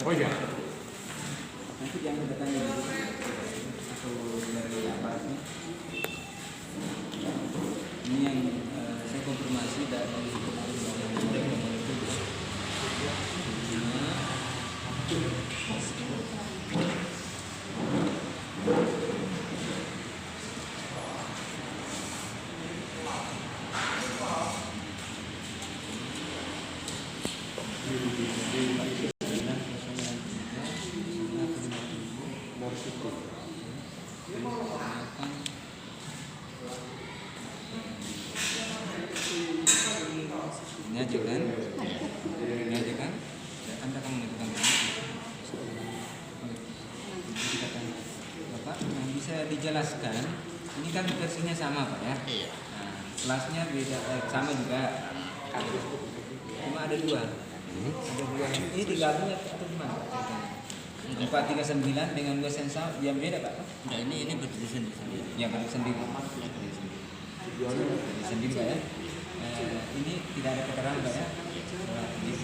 Oh iya. Nanti yang kita tanya dulu atau dari apa sih? Ini yang saya konfirmasi dari ini aja kan? Ini aja kan? Anda akan menentukan ini. Kita tanya, Bapak, yang bisa dijelaskan? Ini kan versinya sama, Pak ya? Iya. Nah, kelasnya beda, sama juga. Cuma ada dua. Ada dua. Ini digabung atau gimana? 439 dengan 2 sensor yang beda, Pak? Nah, ini berdiri sendiri. Ya, berdiri sendiri. Berdiri sendiri, Pak ya? Ini tidak ada keterangan, Pak ya?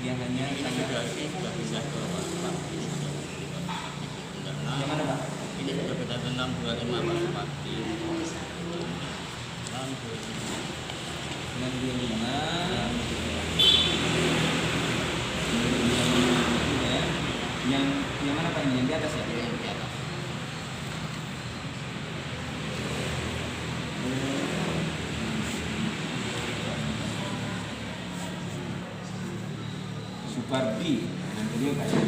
Dia hanya Sudah bisa ke Pak. yang mana, Pak? Ini sudah beda 625 Pak Bupati. 625 ya. Yang mana, Pak? Yang di atas ya? Yang di atas. Supardi, yang beliau Pak ya.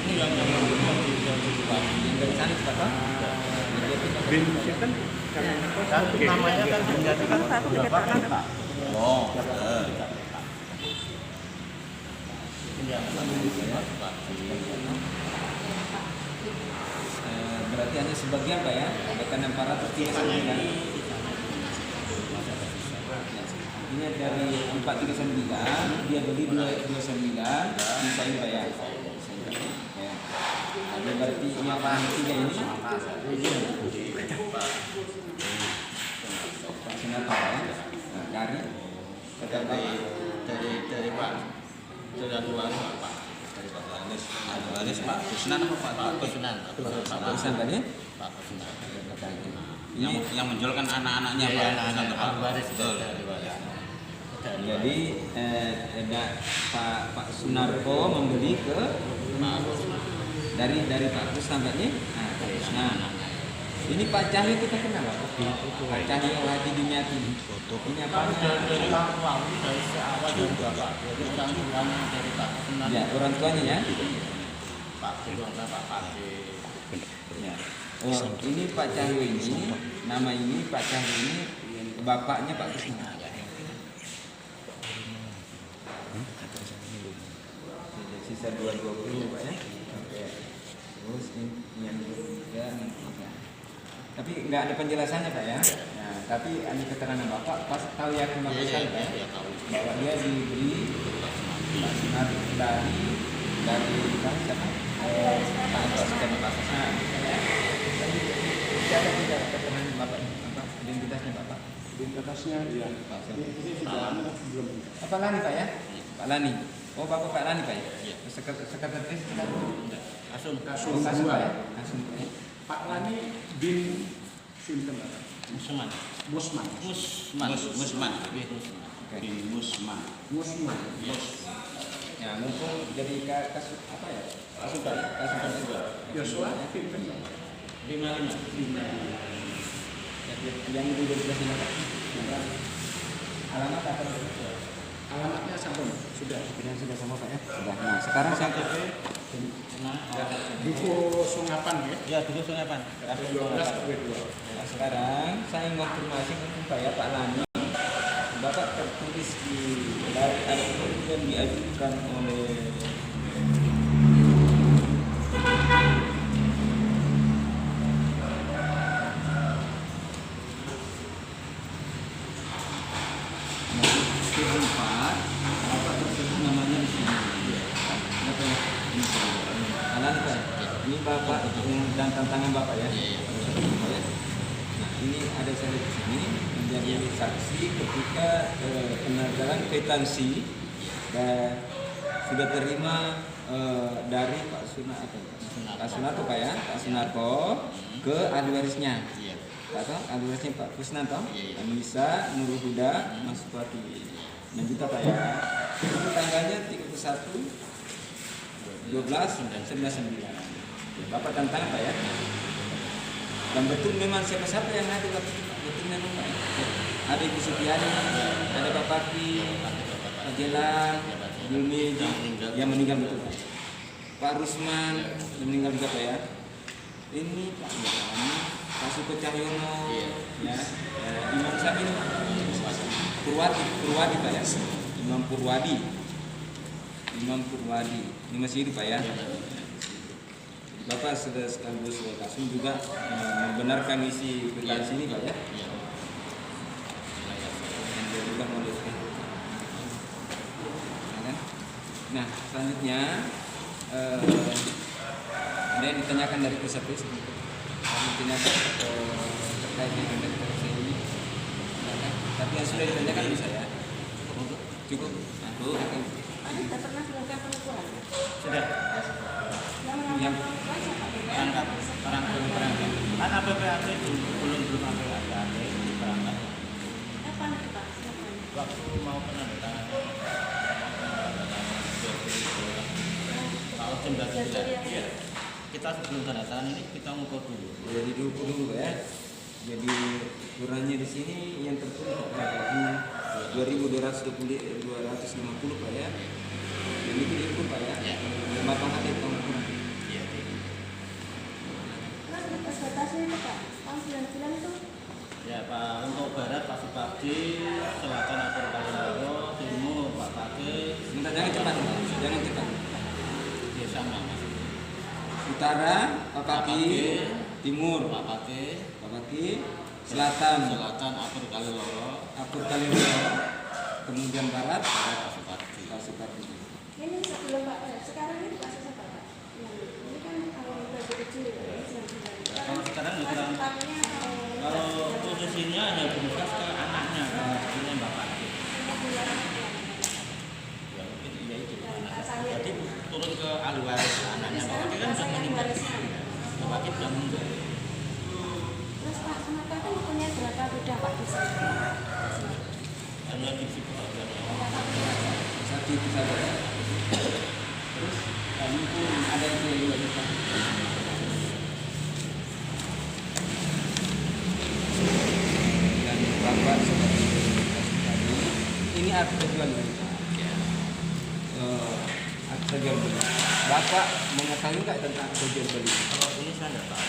Ini yang Dari sana Pak. Bin kan namanya kan menjadi kan berapa Pak? Oh. Ini yang Berarti hanya sebagian Pak ya. Bukan 439. Ini dari 439 dia beli 229 bisa Pak ya. Ya. Ada berarti yang tiga ini Sinata ya. Nah, dari Pak. Sudah dua Pak. Dari Pak Anies. Anies Pak Kusnan apa Pak Kusnan? Pak Kusnan tadi? Pak Kusnan. Ini Yang menjualkan anak-anaknya Pak. Anak-anak Pak Waris betul. Jadi Pak Sunarko membeli ke dari Pak Kusnan tadi. Nah, Pak Kusnan. Ini Pak Cahyo kita kenal Pak. Pak Cahyo Hadi Dimyati. Ini apa? Dari awal dari Bapak. Jadi orang tuanya dari Pak Kusnan. Ya, orang tuanya ya. Pak Kusnan Pak Pati. Ya. Oh, ini Pak Cahyo ini, nama ini Pak Cahyo ini bapaknya Pak Kusnan. Sisa 220 Pak ya. Oke. Terus ini yang ketiga. Tapi nggak ada penjelasannya Pak ya. Nah, tapi ada keterangan Bapak pas tahu ya kenapa saya Pak ya. Bahwa dia diberi dari siapa? Pak Atas dan Pak Atas. Nah, tidak ada keterangan Bapak apa identitasnya Bapak? Identitasnya ya. Ini sudah belum. Pak Lani Pak ya? Pak Lani. Oh Bapak Pak Lani Pak ya? Sekretaris Kasum. Kasum Pak ya? Kasum Pak ya? Pak Lani bin Sinten Musman. Musman. Musman. Bin Musman. Musman. Ya mumpung jadi kasus apa ya? Kasus Pak ya? Kasus Yosua Sinten. 55. Yang di 12 ini Pak. Alamat apa? Alamatnya sampun sudah. Yang sudah sama Pak ya? Sudah. Nah sekarang saya Duko Sungapan ya. Ya, dulu Sungapan. 12 ke 2. Nah, sekarang saya konfirmasi ke Pak ya Pak Lani. Bapak tertulis di dari ada yang diajukan oleh Bapak tersebut namanya di sini. Apa ya? Alani Pak. Ini bapak dan tantangan bapak ya. Iya. Nah ini ada saya di sini menjadi saksi ketika penanggalan kwitansi dan sudah terima dari Pak Sunarto, Pak Sunarto Pak ya, Pak Sunarto ke ahli warisnya. Iya. Atau ahli warisnya Pak Kusnanto, Iya. Anissa, Nurul Huda, Mas Suparti. Dan juga Pak ya. Itu tanggalnya 31 12 99. Bapak tantangan Pak ya. Dan betul memang siapa-siapa yang ada waktu itu Pak. Betul memang Pak. Ada Ibu Sutiani, ada Bapak Ki, Pak Jelang, Yulmi yang meninggal betul Pak. Pak Rusman yang meninggal juga Pak ya. Ini Pak Pak Suko Cahyono, ya, Imam siapa ini Pak? Purwadi Pak ya. Imam Purwadi. Ini masih hidup Pak ya. Bapak sudah sekaligus kasum juga membenarkan isi kwitansi ini Pak ya. Dan dia juga menuliskan. Nah selanjutnya ada yang ditanyakan dari pusat itu. Kami tanyakan terkait dengan rekomendasi ini. Tapi yang sudah ditanyakan bisa ya. Cukup. Anda sudah pernah melakukan pengukuran? Sudah. Yang melakukan siapa? Perangkat. Kan APPAD belum APPAD di perangkat. Kapan itu Pak? Kapan? Waktu mau penandatangan tahun 99. Iya. Kita sebelum tanda tangan ini kita ngukur dulu. Jadi diukur dulu Pak ya. Jadi ukurannya di sini yang tertulis Pak 2.250 Pak ya. Jadi itu diukur Pak ya. Bapak ada pengukuran. Iya. Mas, batas batasnya itu Pak, tahun 99 itu? Ya Pak, untuk barat Pak Supardi, selatan Akur Kalindoro, timur Pak Pake. Sebentar, jangan cepat. Ya sama Mas. Utara Pak Paki, timur Pak Pake, Pak Paki, selatan Akur Kalindoro, kemudian barat Pak Supardi. Pak Supardi. Ini sebelum Pak, sekarang ini Pak siapa Pak? Ini kan kalau lebih kecil ya, 99. Kalau sekarang ya Mas kurang. utangnya Kalau posisinya hanya berusaha ke anaknya, ini Mbak Pake. Ya mungkin iya itu. Jadi turun ke ahli waris anaknya Mbak Pake kan sudah meninggal. Mbak Pake sudah meninggal. Terus Pak Sunarto kan punya berapa kuda Pak di sini? Hanya di situ saja. Satu itu saja. Terus mungkin ada yang juga bisa. Dan Bapak seperti tadi, ini akte jual beli. Akte jual beli. Bapak mengetahui nggak tentang akte jual beli? Kalau ini saya nggak tahu.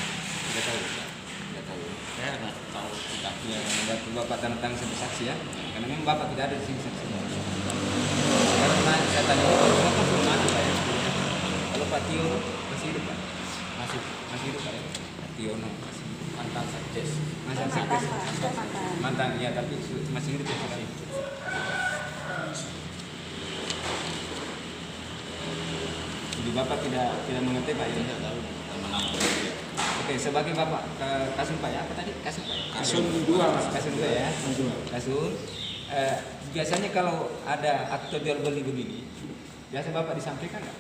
Tidak tahu. Tidak tahu. Saya nggak tahu tentang Ya, waktu Bapak tentang sebagai saksi ya. Karena memang Bapak tidak ada di sini saksi. Karena saya tanya Bapak belum ada Pak ya. Kalau Pak Tio masih hidup Pak? masih Masih hidup Pak ya? Pak Tiono masih hidup. mantan sekdes. Masih Mantan sakit. Pak, sudah mantan. Mantan ya, tapi masih hidup ya sekarang. Jadi Bapak tidak mengerti Pak ya? Tidak tahu menang. Oke, sebagai Bapak Kasum Pak ya, apa tadi? Kasum Pak ya? Kasum 2 Mas. Kasum 2 ya? Kasum. Biasanya kalau ada akte jual beli begini, biasa Bapak disampaikan nggak?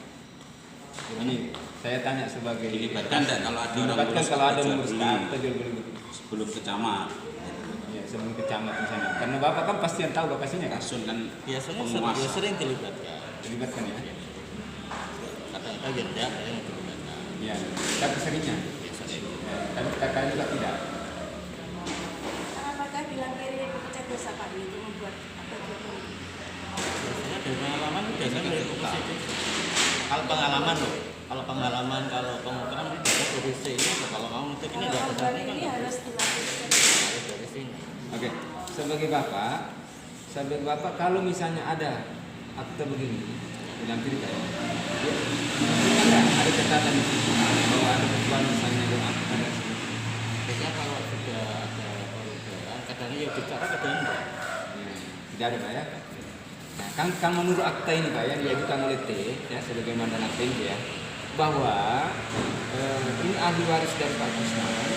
Ini saya tanya sebagai Dilibatkan dan kalau ada orang dilibatkan ngurus kalau ada jual mengurus beli. akte jual beli begini. Sebelum ke camat, Ya, sebelum ke camat misalnya. Karena Bapak kan pasti yang tahu lokasinya kan? Kasun kan Biasanya penguasa. sering dilibatkan. Dilibatkan ya? Kadang-kadang ya ada yang dilibatkan. Ya, tapi seringnya. Biasanya. Ya, tapi kakak juga tidak. Apakah bilang kiri pecah dosa Pak itu membuat apa gitu? Biasanya dari pengalaman biasanya dari positif. Kalau pengalaman loh, kalau pengukuran ini dari polisi ini kalau mau untuk ini Kalau nggak besar pembuat ini kan ini nggak harus dilakukan. harus dari sini. Oke, sebagai Bapak kalau misalnya ada akte begini dilampiri kayak ada catatan di situ bahwa ada kebutuhan misalnya ada Biasanya kalau sudah ada perubahan, kadang-kadang ya bicara kadang enggak. tidak ada Pak ya. Nah, kan menurut akta ini Pak yang diajukan oleh T ya sebagai mantan akta ini ya bahwa ini ahli waris dari Pak Kusnawan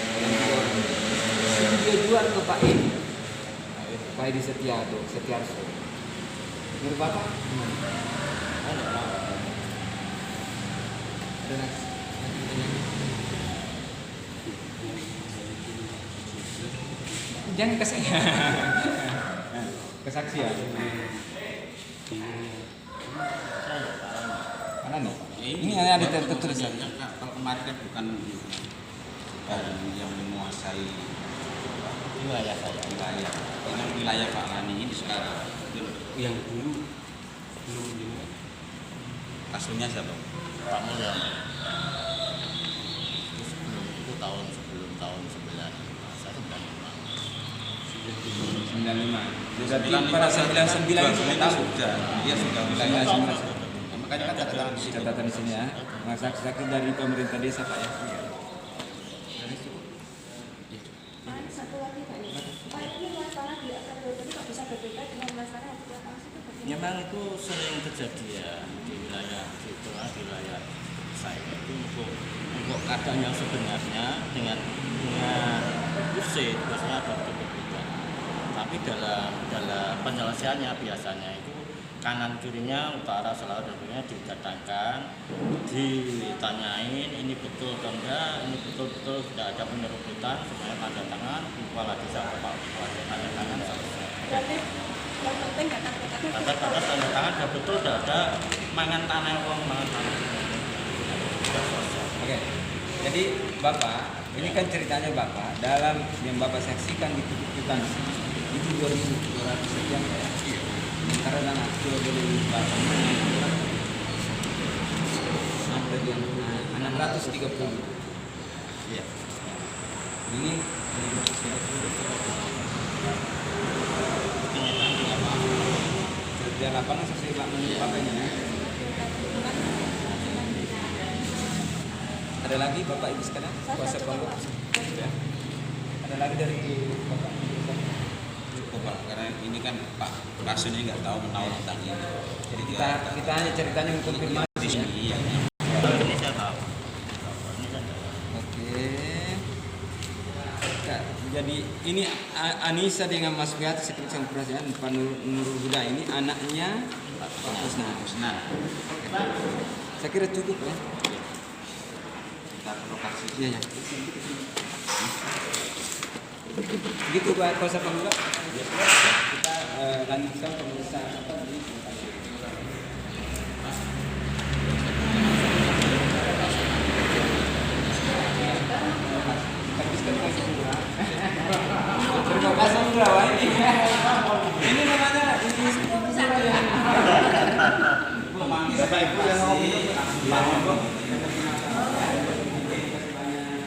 yang dia jual ke Pak Edi. Pak Edi Setiarso. Menurut Bapak gimana? Ada lagi? Jangan ke saya. Kesaksian. Mana nih? Ini ada tertulis. Kalau kemarin kan bukan yang menguasai wilayah saya. wilayah. Ini wilayah Pak Lani ini sekarang. Yang dulu belum di Kasusnya siapa? Pak Mulyono. Itu sebelum tahun 9. Saya 95. Jadi pada 99 itu sudah tahu. Dia sudah wilayah. Makanya kan catatan di situ. Catatan di sini ya. Mas saksi dari pemerintah desa Pak ya. Pak, satu lagi Pak ini. Pak, ini luas tanah di akar tadi kok bisa berbeda dengan luas tanah yang di belakang situ bagaimana? Memang itu sering terjadi ya di wilayah itu, di wilayah saya itu untuk keadaan yang sebenarnya dengan usai biasanya ada perbedaan. Tapi dalam penyelesaiannya biasanya itu kanan kirinya, utara selatan dan sebagainya didatangkan, ditanyain ini betul atau enggak, ini betul tidak ada penyebutan, semuanya tanda tangan, kepala desa kepala tanda tangan selesai. Berarti yang penting kata-kata Tanda tangan sudah betul, sudah ada mangan tanah uang, mangan tanah. Sudah selesai. Oke. Jadi Bapak, ini kan ceritanya Bapak dalam yang Bapak saksikan di tuntutan itu 2.200 sekian ya. Karena dana jual beli Bapak sampai yang 630. Iya. Ini kerja lapangan sesuai Pak menurut Bapak ini ya. Ada lagi Bapak Ibu sekalian kuasa pondok ya. Ada lagi dari Bapak. Cukup Pak, karena ini kan Pak Rasul ini nggak tahu menahu tentang ini. Jadi Kita hanya ceritanya mengkonfirmasi di ya. sini iya. Ini saya tahu. Ini saya tahu. Oke. Kak, jadi ini Anissa dengan Mas Fiat sekretaris perasaan Pak Nurul Huda ini anaknya Pak Kusnawan. Nah, Saya kira cukup ya. kita ke lokasi. Iya ya. Gitu Pak kuasa penggugat. Kita lanjutkan pemeriksaan apa di terima kasih Bro. Ini namanya ini Bapak Ibu yang mau